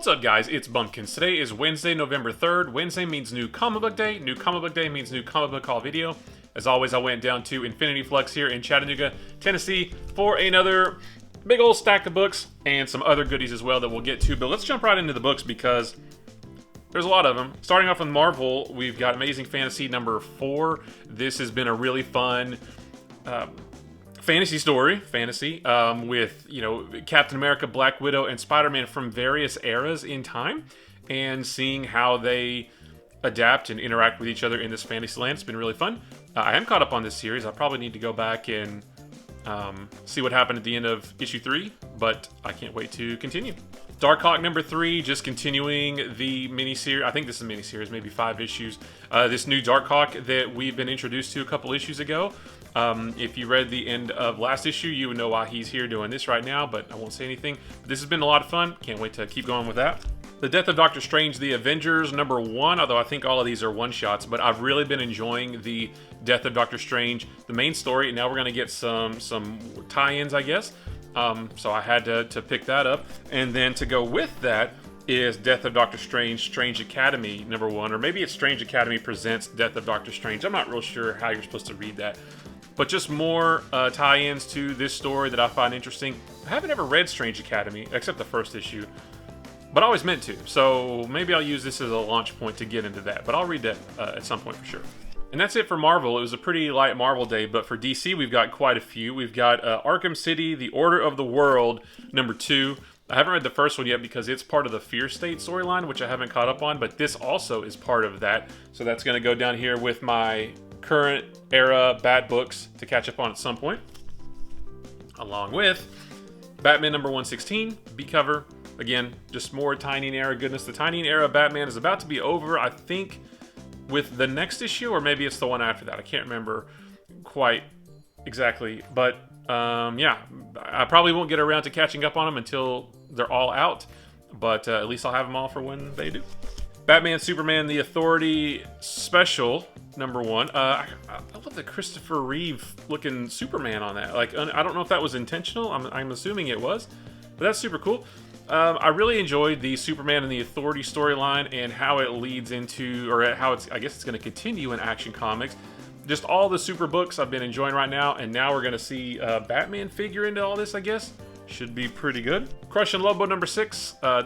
What's up, guys? It's Bumpkins. Today is Wednesday, November 3rd. Wednesday means New Comic Book Day. New Comic Book Day means New Comic Book Haul video. As always, I went down to Infinity Flux here in Chattanooga, Tennessee for another big old stack of books and some other goodies as well that we'll get to. But let's jump right into the books because there's a lot of them. Starting off with Marvel, we've got Amazing Fantasy number 4. This has been a really fun fantasy story, with, you know, Captain America, Black Widow, and Spider-Man from various eras in time, and seeing how they adapt and interact with each other in this fantasy land. It's been really fun. I am caught up on this series. I probably need to go back and see what happened at the end of issue 3, but I can't wait to continue. Darkhawk number 3, just continuing the miniseries. I think this is a miniseries, maybe 5 issues. This new Darkhawk that we've been introduced to a couple issues ago. If you read the end of last issue, you would know why he's here doing this right now, but I won't say anything. This has been a lot of fun. Can't wait to keep going with that. The Death of Doctor Strange, the Avengers, number 1, although I think all of these are one-shots, but I've really been enjoying the Death of Doctor Strange, the main story. Now we're going to get some tie-ins, I guess. So I had to pick that up. And then to go with that is Death of Doctor Strange, Strange Academy, number 1. Or maybe it's Strange Academy Presents Death of Doctor Strange. I'm not real sure how you're supposed to read that. But just more tie-ins to this story that I find interesting. I haven't ever read Strange Academy, except the first issue. But I always meant to. So maybe I'll use this as a launch point to get into that. But I'll read that at some point for sure. And that's it for Marvel. It was a pretty light Marvel day, but for DC, we've got quite a few. We've got Arkham City, The Order of the World, number 2. I haven't read the first one yet because it's part of the Fear State storyline, which I haven't caught up on, but this also is part of that. So that's going to go down here with my current era bad books to catch up on at some point. Along with Batman number 116, B cover. Again, just more Tynion era goodness. The Tynion era of Batman is about to be over, I think, with the next issue, or maybe it's the one after that. I can't remember quite exactly, but yeah, I probably won't get around to catching up on them until they're all out, but at least I'll have them all for when they do. Batman Superman The Authority Special, number 1. I love the Christopher Reeve looking Superman on that. Like, I don't know if that was intentional. I'm assuming it was, but that's super cool. I really enjoyed the Superman and the Authority storyline and how it leads into, or how I guess it's going to continue in Action Comics. Just all the super books I've been enjoying right now, and now we're going to see Batman figure into all this, I guess. Should be pretty good. Crush and Lobo number 6. I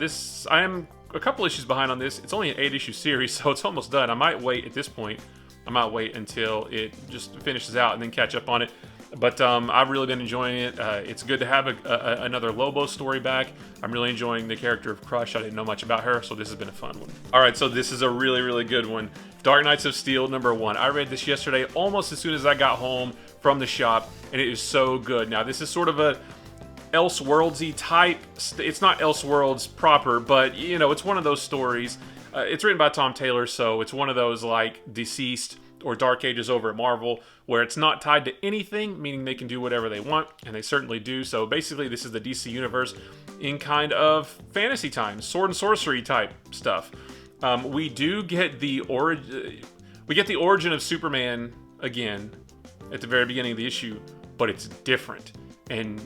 am a couple issues behind on this. It's only an 8-issue series, so it's almost done. I might wait at this point. I might wait until it just finishes out and then catch up on it. But I've really been enjoying it. It's good to have another Lobo story back. I'm really enjoying the character of Crush. I didn't know much about her, so this has been a fun one. All right, so this is a really, really good one. Dark Knights of Steel, number 1. I read this yesterday almost as soon as I got home from the shop, and it is so good. Now, this is sort of a Elseworldsy type. It's not Elseworlds proper, but, you know, it's one of those stories. It's written by Tom Taylor, so it's one of those, like, Deceased or Dark Ages over at Marvel, where it's not tied to anything, meaning they can do whatever they want, and they certainly do. So basically, this is the DC universe in kind of fantasy times, sword and sorcery type stuff. We do get the origin of Superman again at the very beginning of the issue, but it's different, and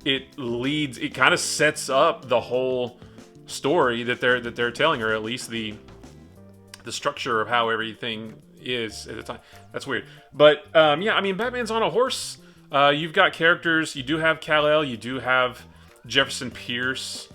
it kind of sets up the whole story that they're telling, or at least the structure of how everything is at the time. That's weird, but yeah, I mean, Batman's on a horse. You've got characters. You do have Kal-El. You do have Jefferson Pierce.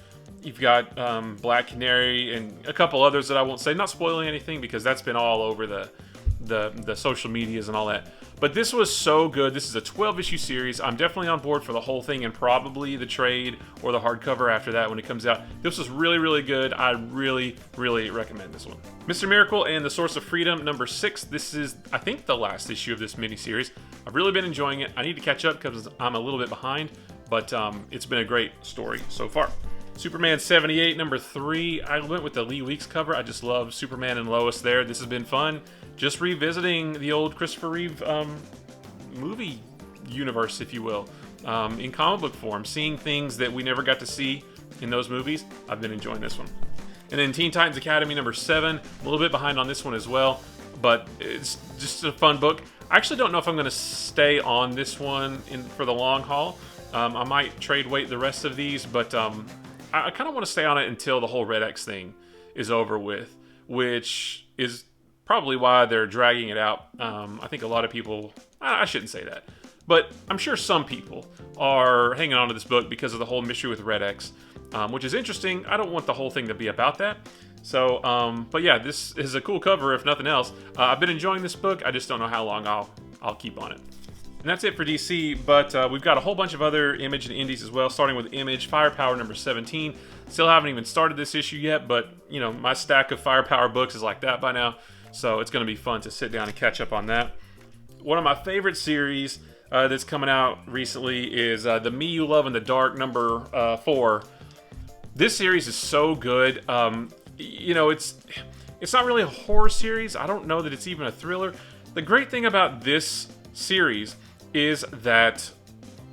You've got Black Canary and a couple others that I won't say. Not spoiling anything because that's been all over the social medias and all that. But this was so good. This is a 12-issue series. I'm definitely on board for the whole thing and probably the trade or the hardcover after that when it comes out. This was really, really good. I really, really recommend this one. Mr. Miracle and the Source of Freedom, number 6. This is, I think, the last issue of this miniseries. I've really been enjoying it. I need to catch up because I'm a little bit behind, but it's been a great story so far. Superman 78, number 3. I went with the Lee Weeks cover. I just love Superman and Lois there. This has been fun. Just revisiting the old Christopher Reeve movie universe, if you will, in comic book form. Seeing things that we never got to see in those movies. I've been enjoying this one. And then Teen Titans Academy number 7. A little bit behind on this one as well, but it's just a fun book. I actually don't know if I'm going to stay on this one for the long haul. I might trade weight the rest of these, but I kind of want to stay on it until the whole Red X thing is over with, which is probably why they're dragging it out. I think a lot of people, I shouldn't say that, but I'm sure some people are hanging on to this book because of the whole mystery with Red X, which is interesting. I don't want the whole thing to be about that. So, but yeah, this is a cool cover, if nothing else. I've been enjoying this book. I just don't know how long I'll keep on it. And that's it for DC, but we've got a whole bunch of other Image and indies as well, starting with Image, Firepower number 17. Still haven't even started this issue yet, but, you know, my stack of Firepower books is like that by now, so it's going to be fun to sit down and catch up on that. One of my favorite series that's coming out recently is the Me You Love in the Dark number 4. This series is so good. You know, it's not really a horror series. I don't know that it's even a thriller. The great thing about this series is that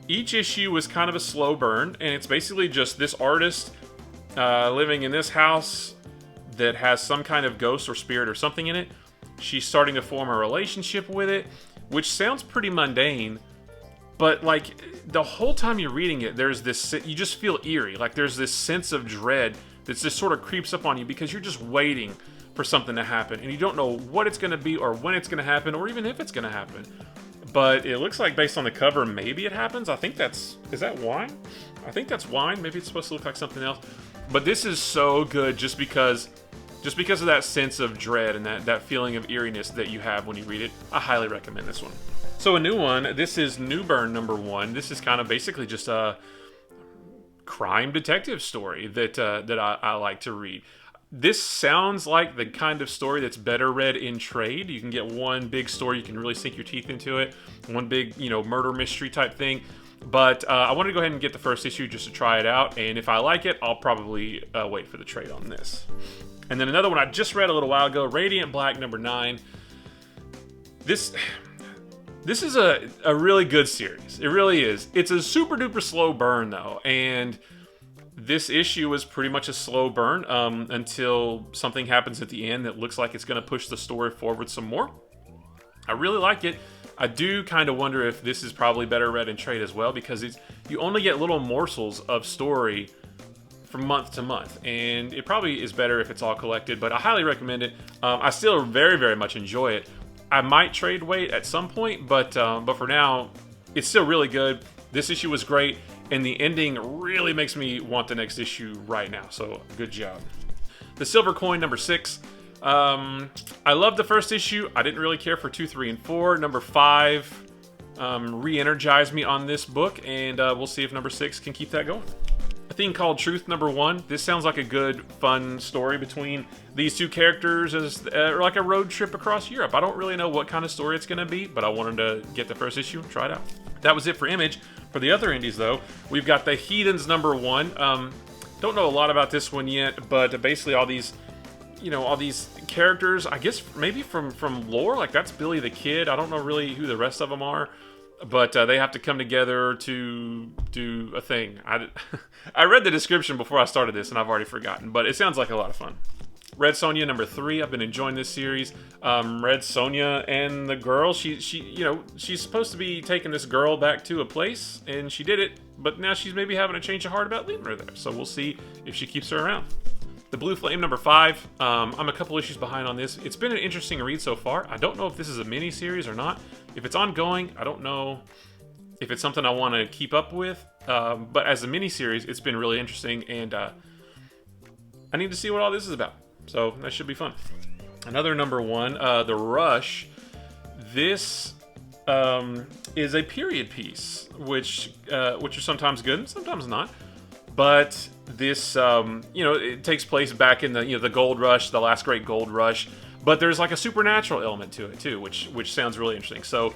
each issue is kind of a slow burn, and it's basically just this artist living in this house that has some kind of ghost or spirit or something in it. She's starting to form a relationship with it, which sounds pretty mundane, but like the whole time you're reading it, there's this, you just feel eerie. Like there's this sense of dread that just sort of creeps up on you because you're just waiting for something to happen, and you don't know what it's going to be or when it's going to happen or even if it's going to happen. But it looks like based on the cover, maybe it happens. I think is that wine? I think that's wine. Maybe it's supposed to look like something else. But this is so good just because of that sense of dread and that feeling of eeriness that you have when you read it. I highly recommend this one. So a new one, this is New Burn number 1. This is kind of basically just a crime detective story that I like to read. This sounds like the kind of story that's better read in trade. You can get one big story, you can really sink your teeth into it, one big, you know, murder mystery type thing. But I wanted to go ahead and get the first issue just to try it out, and if I like it, I'll probably wait for the trade on this. And then another one I just read a little while ago, Radiant Black number 9. This is a really good series. It really is. It's a super duper slow burn though, and this issue is pretty much a slow burn until something happens at the end that looks like it's going to push the story forward some more. I really like it. I do kind of wonder if this is probably better read in trade as well, because you only get little morsels of story from month to month, and it probably is better if it's all collected, but I highly recommend it. I still very, very much enjoy it. I might trade weight at some point, but for now, it's still really good. This issue was great, and the ending really makes me want the next issue right now, so good job. The Silver Coin, number 6. I loved the first issue. I didn't really care for 2, 3, and 4. Number 5 re-energized me on this book, and we'll see if number 6 can keep that going. A Thing Called Truth, number 1. This sounds like a good, fun story between these two characters, as like a road trip across Europe. I don't really know what kind of story it's going to be, but I wanted to get the first issue and try it out. That was it for Image. For the other indies, though, we've got The Heathens, number 1. Don't know a lot about this one yet, but basically all these, you know, all these characters, I guess maybe from lore, like that's Billy the Kid. I don't know really who the rest of them are, but they have to come together to do a thing. I read the description before I started this, and I've already forgotten, but it sounds like a lot of fun. Red Sonja, number 3. I've been enjoying this series. Red Sonja and the girl, she's supposed to be taking this girl back to a place, and she did it, but now she's maybe having a change of heart about leaving her there. So we'll see if she keeps her around. The Blue Flame, number 5. I'm a couple issues behind on this. It's been an interesting read so far. I don't know if this is a mini-series or not. If it's ongoing, I don't know if it's something I want to keep up with. But as a mini-series, it's been really interesting, and I need to see what all this is about. So that should be fun. Another number 1, The Rush. This is a period piece, which are sometimes good and sometimes not. But this, it takes place back in the gold rush, the last great gold rush. But there's like a supernatural element to it too, which sounds really interesting. So,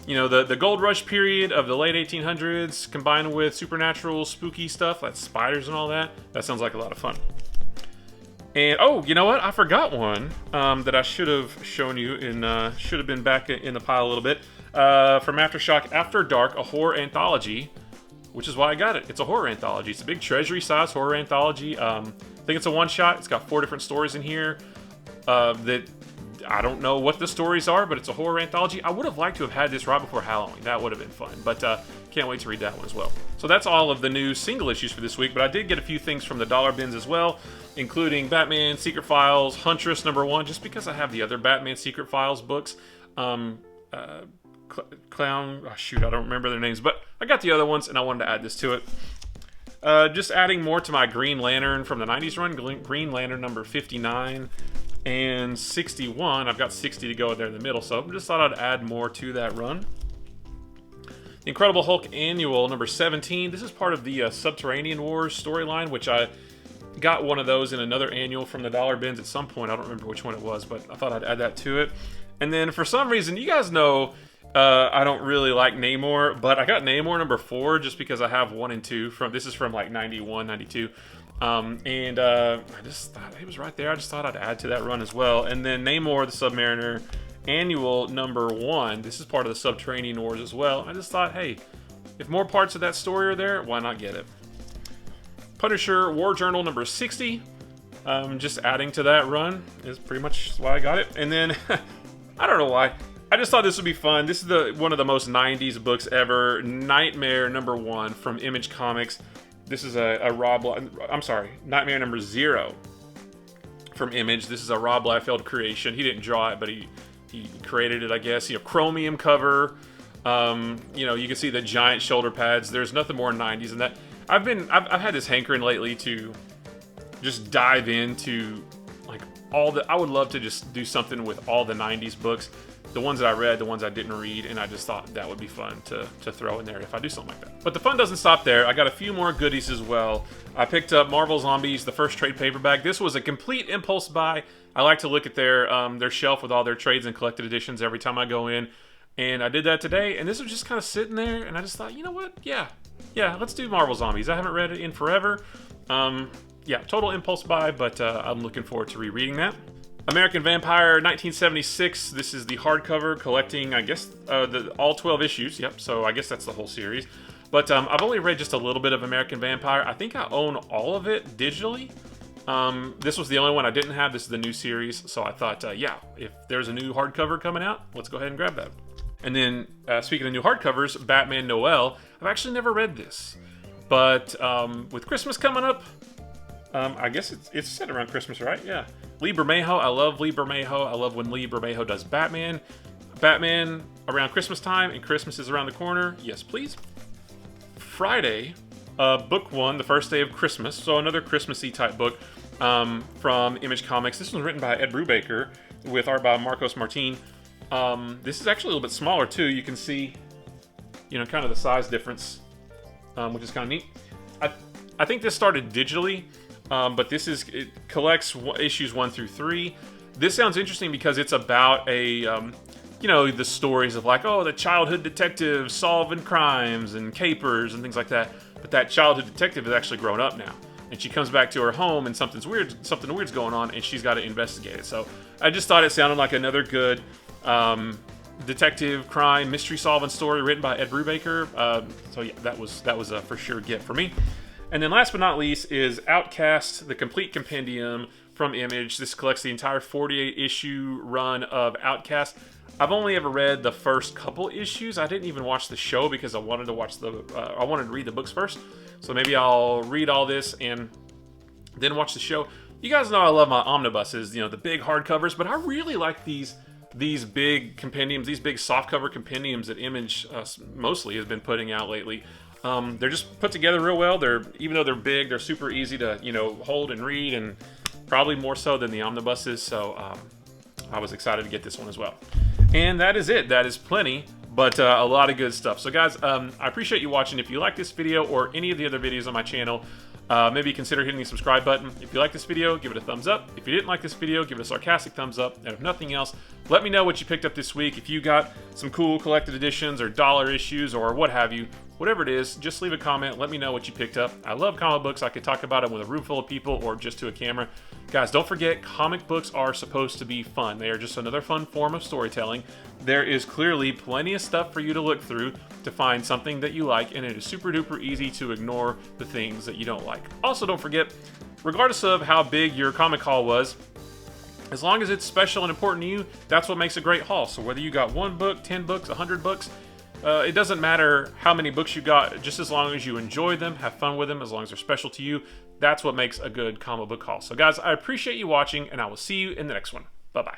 the gold rush period of the late 1800s combined with supernatural spooky stuff, like spiders and all that. That sounds like a lot of fun. And, oh, you know what? I forgot one that I should have shown you, and should have been back in the pile a little bit. From Aftershock After Dark, a horror anthology, which is why I got it. It's a horror anthology. It's a big treasury-sized horror anthology. I think it's a one-shot. It's got 4 different stories in here that I don't know what the stories are, but it's a horror anthology. I would have liked to have had this right before Halloween. That would have been fun, but can't wait to read that one as well. So that's all of the new single issues for this week, but I did get a few things from the dollar bins as well, including Batman Secret Files, Huntress #1, just because I have the other Batman Secret Files books. Clown, oh shoot, I don't remember their names, but I got the other ones, and I wanted to add this to it. Just adding more to my Green Lantern from the 90s run, Green Lantern number 59 and 61. I've got 60 to go there in the middle, so I just thought I'd add more to that run. The Incredible Hulk Annual number 17. This is part of the Subterranean Wars storyline, which I got one of those in another annual from the dollar bins at some point. I don't remember which one it was, but I thought I'd add that to it. And then for some reason, you guys know I don't really like Namor, but I got Namor number 4 just because I have 1 and 2 from. This is from like 91, 92. I just thought it was right there. I just thought I'd add to that run as well. And then Namor the Submariner Annual number 1. This is part of the Subterranean Wars as well. I just thought, hey, if more parts of that story are there, why not get it? Punisher War Journal number 60. Just adding to that run is pretty much why I got it. And then I don't know why. I just thought this would be fun. This is one of the most 90s books ever. Nightmare number 1 from Image Comics. This is a Nightmare number 0 from Image. This is a Rob Liefeld creation. He didn't draw it, but he created it, I guess. Chromium cover. You can see the giant shoulder pads. There's nothing more 90s than that. I've had this hankering lately to just dive into like I would love to just do something with all the 90s books. The ones that I read, the ones I didn't read, and I just thought that would be fun to throw in there if I do something like that. But the fun doesn't stop there. I got a few more goodies as well. I picked up Marvel Zombies, the first trade paperback. This was a complete impulse buy. I like to look at their shelf with all their trades and collected editions every time I go in, and I did that today, and this was just kind of sitting there, and I just thought, you know what? Yeah, let's do Marvel Zombies. I haven't read it in forever. Total impulse buy, but I'm looking forward to rereading that. American Vampire 1976. This is the hardcover collecting, I guess, all 12 issues. Yep, so I guess that's the whole series. But I've only read just a little bit of American Vampire. I think I own all of it digitally. This was the only one I didn't have. This is the new series, so I thought, if there's a new hardcover coming out, let's go ahead and grab that. And then, speaking of new hardcovers, Batman Noel. I've actually never read this. But with Christmas coming up, I guess it's set around Christmas, right? Yeah. Lee Bermejo. I love Lee Bermejo. I love when Lee Bermejo does Batman. Batman around Christmas time, and Christmas is around the corner. Yes, please. Friday, book 1, the first day of Christmas. So another Christmassy type book from Image Comics. This one's written by Ed Brubaker with art by Marcos Martin. This is actually a little bit smaller too. You can see, kind of the size difference, which is kind of neat. I think this started digitally. But it collects issues 1 through 3. This sounds interesting because it's about the stories of the childhood detective solving crimes and capers and things like that. But that childhood detective is actually grown up now, and she comes back to her home and something weird's going on, and she's got to investigate it. So I just thought it sounded like another good detective crime mystery solving story written by Ed Brubaker. That was a for sure get for me. And then last but not least is Outcast, the complete compendium from Image. This collects the entire 48-issue run of Outcast. I've only ever read the first couple issues. I didn't even watch the show because I wanted to read the books first. So maybe I'll read all this and then watch the show. You guys know I love my omnibuses, the big hardcovers, but I really like these big compendiums, these big softcover compendiums that Image mostly has been putting out lately. They're just put together real well. Even though they're big, they're super easy to hold and read, and probably more so than the omnibuses. So I was excited to get this one as well. And that is it. That is plenty, but a lot of good stuff. So guys, I appreciate you watching. If you like this video or any of the other videos on my channel, maybe consider hitting the subscribe button. If you like this video, give it a thumbs up. If you didn't like this video, give it a sarcastic thumbs up. And if nothing else, let me know what you picked up this week. If you got some cool collected editions or dollar issues or what have you, whatever it is, just leave a comment. Let me know what you picked up. I love comic books. I could talk about them with a room full of people or just to a camera. Guys, don't forget, comic books are supposed to be fun. They are just another fun form of storytelling. There is clearly plenty of stuff for you to look through to find something that you like, and it is super duper easy to ignore the things that you don't like. Also, don't forget, regardless of how big your comic haul was, As long as it's special and important to you, that's what makes a great haul. So whether you got 1 book, 10 books, 100 books, it doesn't matter how many books you got, just as long as you enjoy them, have fun with them, as long as they're special to you, that's what makes a good comic book haul. So guys, I appreciate you watching, and I will see you in the next one. Bye-bye.